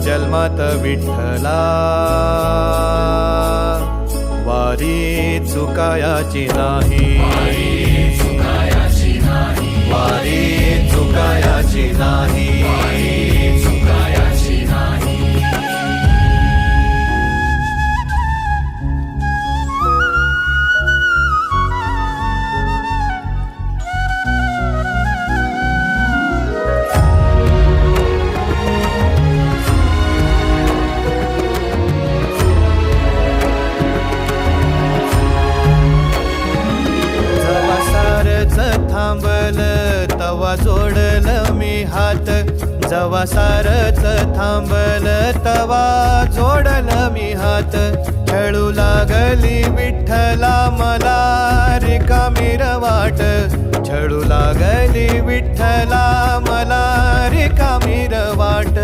जन्मात विठ्ठला, वारी चुकायाची नाही, वारी चुकायाची नाही. थांबल तवा जोडल मी हात, जवा सारच थांबल तवा जोडल मी हात. खेळू लागली विठ्ठला मला रिकामी वाट, खेळू लागली विठ्ठला मला रिकामी वाट.